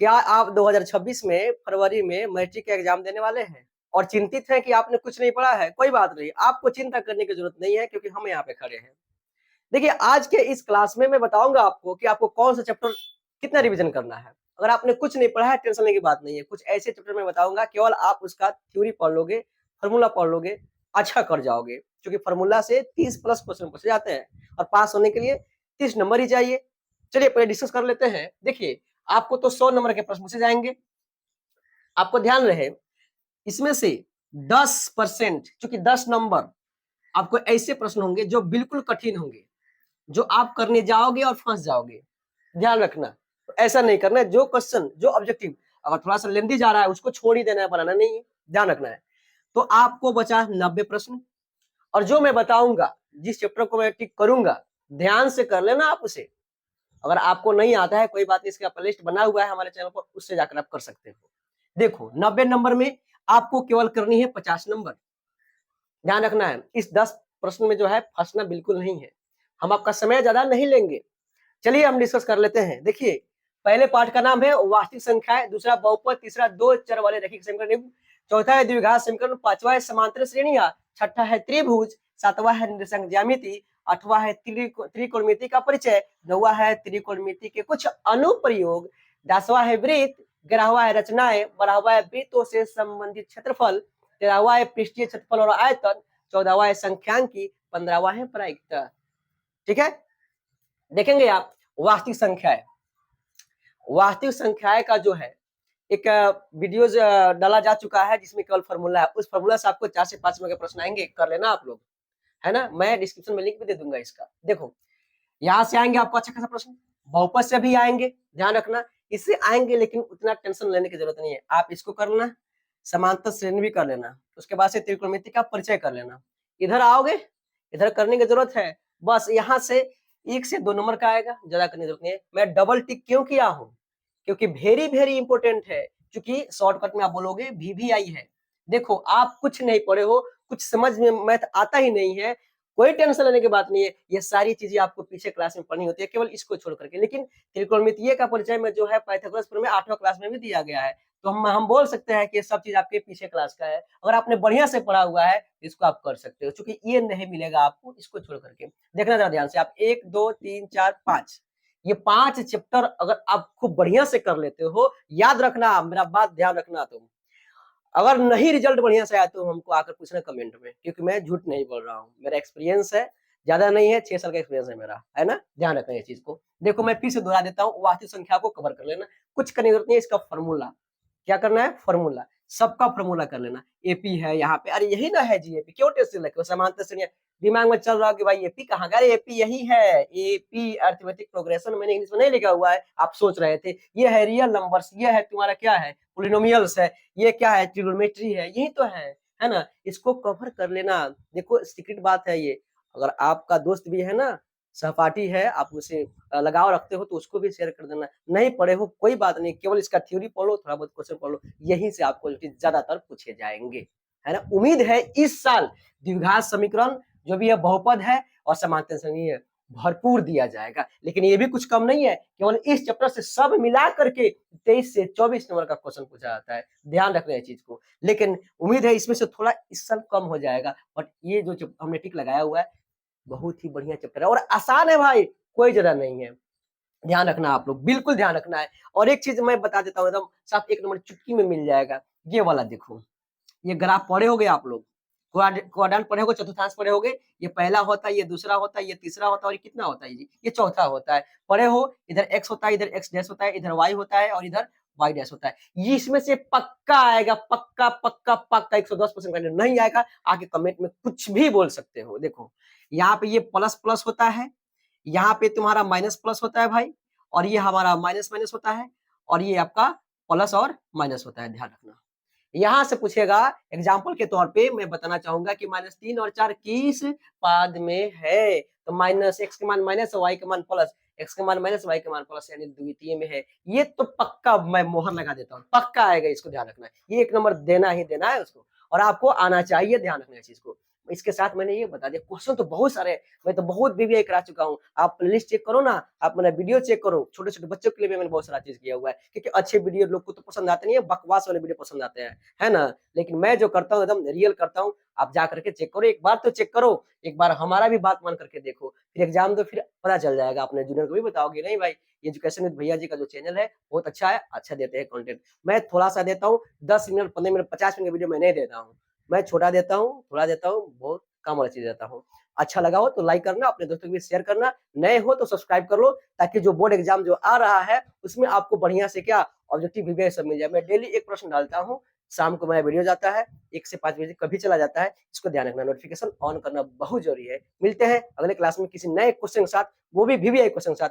क्या आप 2026 में फरवरी में मैट्रिक का एग्जाम देने वाले हैं और चिंतित हैं कि आपने कुछ नहीं पढ़ा है? कोई बात नहीं, आपको चिंता करने की जरूरत नहीं है क्योंकि हम यहाँ पे खड़े हैं। देखिए, आज के इस क्लास में मैं बताऊंगा आपको कि आपको कौन सा चैप्टर कितना रिवीजन करना है। अगर आपने कुछ नहीं पढ़ा है, टेंशन लेने की बात नहीं है। कुछ ऐसे चैप्टर में बताऊंगा, केवल आप उसका थ्योरी पढ़ लोगे, फॉर्मूला पढ़ लोगे, अच्छा कर जाओगे। क्योंकि फॉर्मूला से 30 प्लस क्वेश्चन पूछे जाते हैं और पास होने के लिए 30 नंबर ही चाहिए। चलिए पहले डिस्कस कर लेते हैं। देखिए, आपको तो 100 नंबर के प्रश्न पूछे जाएंगे। आपको ध्यान रहे, इसमें से 10%, चूंकि 10 नंबर आपको ऐसे प्रश्न होंगे जो बिल्कुल कठिन होंगे, जो आप करने जाओगे और फंस जाओगे। ध्यान रखना, तो ऐसा नहीं करना है। जो क्वेश्चन, जो ऑब्जेक्टिव अगर थोड़ा सा लेंथी जा रहा है, उसको छोड़ ही देना है, बनाना नहीं है। ध्यान रखना है। तो आपको बचा 90 प्रश्न, और जो मैं बताऊंगा, जिस चैप्टर को मैं टिक करूंगा, ध्यान से कर लेना आप उसे। अगर आपको नहीं आता है, कोई बात नहीं, इसका प्लेलिस्ट बना हुआ है हमारे चैनल पर, उससे जाकर आप कर सकते हो। देखो, 90 नंबर में आपको केवल करनी है 50 नंबर। ध्यान रखना है, इस 10 प्रश्न में जो है फंसना बिल्कुल नहीं है। हम आपका समय ज्यादा नहीं लेंगे। चलिए हम डिस्कस कर लेते हैं। देखिए, पहले पार्ट का नाम है वास्तविक संख्याएं, दूसरा बहुपद, तीसरा दो चर वाले रैखिक समीकरण, चौथा है द्विघात समीकरण, पांचवा है समांतर श्रेणियां, छठा है त्रिभुज, सातवां है निर्देशांक ज्यामिति, आठवां है त्रिकोणमिति का परिचय, नौवां है त्रिकोणमिति के कुछ अनुप्रयोग, 10वां है वृत्त, 11वां है रचनाएं, 12वां है वृत्तों से संबंधित क्षेत्रफल, 13वां है पृष्ठीय क्षेत्रफल और आयतन, 14वां है संख्यांकी, 15वां है प्रायिकता। ठीक है, देखेंगे आप वास्तविक संख्याएं। वास्तविक संख्याएं का जो है एक वीडियो डाला जा चुका है जिसमें केवल फॉर्मूला है। उस फॉर्मूला से आपको 4 से 5 नंबर के प्रश्न आएंगे, कर लेना आप लोग, है ना। मैं डिस्क्रिप्शन में लिंक भी दे दूंगा इसका। देखो, यहाँ से आएंगे आपको अच्छा खासा प्रश्न, बहुपद से भी आएंगे, ध्यान रखना। इससे आएंगे लेकिन उतना टेंशन लेने की जरूरत नहीं है। आप इसको कर लेना, समांतर श्रेणी भी कर लेना, उसके बाद से त्रिकोणमिति का परिचय कर लेना। इधर आओगे, इधर करने की जरूरत है, बस यहाँ से 1 से 2 नंबर का आएगा, ज्यादा करने की जरूरत नहीं है। मैं डबल टिक क्यों किया हूँ, क्योंकि वेरी वेरी इंपॉर्टेंट है। क्योंकि शॉर्टकट में आप बोलोगे VVI है। देखो, आप कुछ नहीं पढ़े हो, कुछ समझ में मैथ आता ही नहीं है, कोई टेंशन लेने की बात नहीं है। ये सारी चीजें आपको पीछे क्लास में पढ़नी होती है, केवल इसको छोड़ करके। लेकिन त्रिकोणमितीय का परिचय में जो है पाइथागोरस प्रमेय 8वां क्लास में भी दिया गया है। तो हम बोल सकते हैं कि ये सब चीज आपके पीछे क्लास का है। अगर आपने बढ़िया से पढ़ा हुआ है, इसको आप कर सकते हो। क्योंकि ये नहीं मिलेगा आपको, इसको छोड़ करके। देखना जरा ध्यान से, आप 1 2 3 4 5, ये 5 चैप्टर अगर आप खूब बढ़िया से कर लेते हो, याद रखना, मेरा बात ध्यान रखना। तुम अगर नहीं रिजल्ट बढ़िया से आया तो हमको आकर पूछना कमेंट में, क्योंकि मैं झूठ नहीं बोल रहा हूँ। मेरा एक्सपीरियंस है, ज्यादा नहीं है, 6 साल का एक्सपीरियंस है मेरा, है ना। ध्यान रखना ये चीज को। देखो, मैं फिर से दोहरा देता हूँ, वास्तविक संख्या को कवर कर लेना, कुछ करने की जरूरत नहीं है। इसका फॉर्मूला क्या करना है, फॉर्मूला, सबका फॉर्मूला कर लेना। एपी है यहाँ पे, अरे यही ना है जी एपी, क्यों टेंशन लेते हो। समांतर श्रेणियां दिमाग में चल रहा हो कि भाई एपी कहाँ गया, एपी यही है। एपी अरिथमेटिक प्रोग्रेशन, मैंने इंग्लिश में नहीं लिखा हुआ है, आप सोच रहे थे। ये है रियल नंबर्स, ये है तुम्हारा क्या है, पोलिनोमियल्स है, ये क्या है, ट्रिग्नोमेट्री है, यही तो है ना। इसको कवर कर लेना। देखो, सीक्रेट बात है ये। अगर आपका दोस्त भी है ना, सहपाठी है, आप उसे लगाव रखते हो, तो उसको भी शेयर कर देना। नहीं पढ़े हो कोई बात नहीं, केवल इसका थ्योरी पढ़ लो, थोड़ा बहुत क्वेश्चन पढ़ लो, यहीं से आपको ज्यादातर पूछे जाएंगे, है ना। उम्मीद है इस साल द्विघात समीकरण जो भी है, बहुपद है और समांतर श्रेणी है, भरपूर दिया जाएगा। लेकिन ये भी कुछ कम नहीं है, केवल इस चैप्टर से सब मिला करके 23 से 24 नंबर का क्वेश्चन पूछा जाता है। ध्यान रखना है चीज को। लेकिन उम्मीद है इसमें से थोड़ा इस साल कम हो जाएगा। बट ये जो हमने टिक लगाया हुआ है, बहुत ही बढ़िया चैप्टर है और आसान है भाई, कोई ज्यादा नहीं है। ध्यान रखना आप लोग, बिल्कुल ध्यान रखना है। और एक चीज मैं बता देता हूँ, एकदम साफ 1 नंबर चुटकी में मिल जाएगा। ये वाला देखो, ये ग्राफ पढ़े होगे आप लोग, क्वाड्रेंट पढ़े होगे, चतुर्थांश पढ़े होगे। ये पहला होता है, ये दूसरा होता है, ये तीसरा होता है, और ये कितना होता है जी, ये चौथा होता है। पढ़े हो, इधर एक्स होता है, इधर एक्स डैश होता है, इधर वाई होता है, और इधर वाई डैश होता है। ये इसमें से पक्का आएगा, पक्का पक्का पक्का 110% नहीं आएगा, आगे कमेंट में कुछ भी बोल सकते हो। देखो, यहाँ पे ये प्लस प्लस होता है, यहाँ पे तुम्हारा माइनस प्लस होता है भाई, और ये हमारा माइनस माइनस होता है, और ये आपका प्लस और माइनस होता है। ध्यान रखना, यहां से पूछेगा एग्जाम्पल के तौर पे। मैं बताना चाहूंगा कि -3 और 4 किस पाद में है, तो माइनस एक्स के मान माइनस, वाई के मान प्लस, एक्स के मान माइनस, वाई के मान प्लस, यानी द्वितीय में है। ये तो पक्का मैं मोहर लगा देता हूँ, पक्का आएगा, इसको ध्यान रखना है। ये 1 नंबर देना ही देना है उसको, और आपको आना चाहिए। ध्यान रखना है चीज को। इसके साथ मैंने ये बता दिया, क्वेश्चन तो बहुत सारे हैं, मैं तो बहुत वीवीआई करा चुका हूँ। आप प्लेलिस्ट चेक करो ना, आप मेरा वीडियो चेक करो, छोटे-छोटे बच्चों के लिए भी मैंने बहुत सारा चीज़ किया हुआ है, क्योंकि अच्छे वीडियो लोग को तो पसंद आते नहीं है, बकवास वाले वीडियो पसंद आते हैं, है ना? लेकिन मैं जो करता हूँ एकदम रियल करता हूँ, आप जा करके चेक करो, एक बार तो चेक करो, एक बार हमारा भी बात मान करके देखो, फिर एग्ज़ाम दो, फिर पता चल जाएगा, अपने जूनियर को भी बताओगे, नहीं भाई, एजुकेशन विद भैया जी का जो चैनल है, बहुत अच्छा है, अच्छा देते हैं कंटेंट। मैं थोड़ा-सा देता हूँ, 10 मिनट, 15 मिनट, 50 मिनट का वीडियो मैं नहीं देता हूँ। मैं छोटा देता हूँ, थोड़ा देता हूँ, बहुत कम वाला चीज़ देता हूँ। अच्छा लगा हो तो लाइक करना, अपने दोस्तों के बीच शेयर करना, नए हो तो सब्सक्राइब कर लो, ताकि जो बोर्ड एग्ज़ाम जो आ रहा है, उसमें आपको बढ़िया से क्या ऑब्जेक्टिव वीवीआई सब मिल जाए। मैं डेली एक प्रश्न डालता हूँ, शाम को मेरा वीडियो जाता है, 1 से 5 बजे कभी चला जाता है, इसको ध्यान रखना, नोटिफ़िकेशन ऑन करना बहुत ज़रूरी है। मिलते हैं अगले क्लास में किसी नए क्वेश्चन के साथ, वो भी वीवीआई क्वेश्चन के साथ।